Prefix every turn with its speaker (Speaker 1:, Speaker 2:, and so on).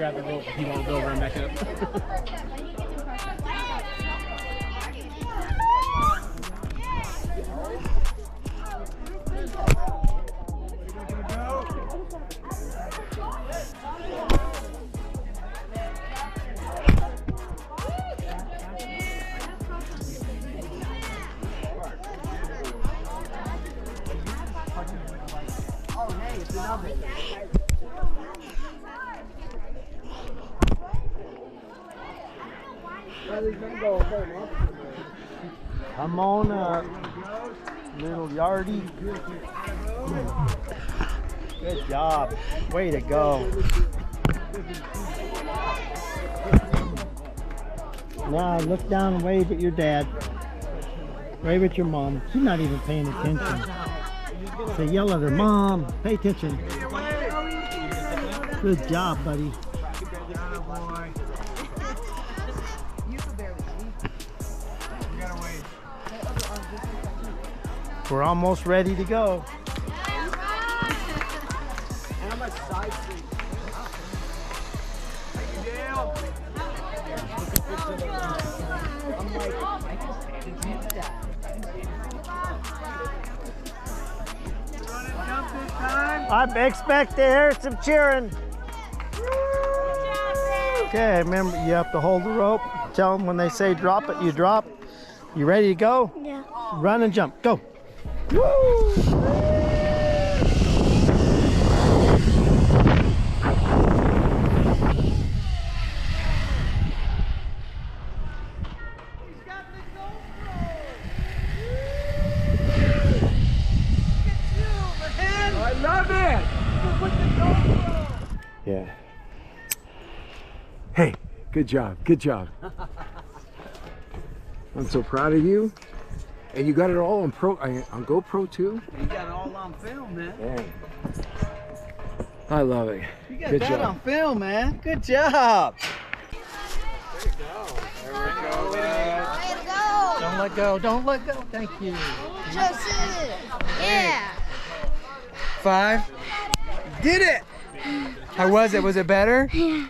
Speaker 1: grab the rope. He won't go over and back up.
Speaker 2: Come on up, little yardie. Good job. Way to go. Now look down and wave at your dad. Wave at your mom. She's not even paying attention. Say, yell at her, Mom, pay attention. Good job, buddy. We're almost ready to go.
Speaker 3: How much size seat? Thank you, Dale. I'm like, I just did that. Jump this time.
Speaker 2: I expect to hear some cheering. Okay, remember you have to hold the rope. Tell them when they say drop it, you drop. You ready to go?
Speaker 4: Yeah.
Speaker 2: Run and jump. Go. Woo!
Speaker 3: I love it. Yeah. Hey, good job. Good job. I'm so proud of you. And you got it all on GoPro too?
Speaker 5: You got it all on film, man.
Speaker 3: Dang. I love it.
Speaker 5: You got
Speaker 3: Good
Speaker 5: that
Speaker 3: job.
Speaker 5: on film, man. Good job.
Speaker 3: There you go. There we go.
Speaker 4: Way to go.
Speaker 2: Don't let go. Don't let go. Thank you.
Speaker 4: Joseph. Yeah.
Speaker 5: 5. Did it. How was it? Was it better?
Speaker 4: Yeah.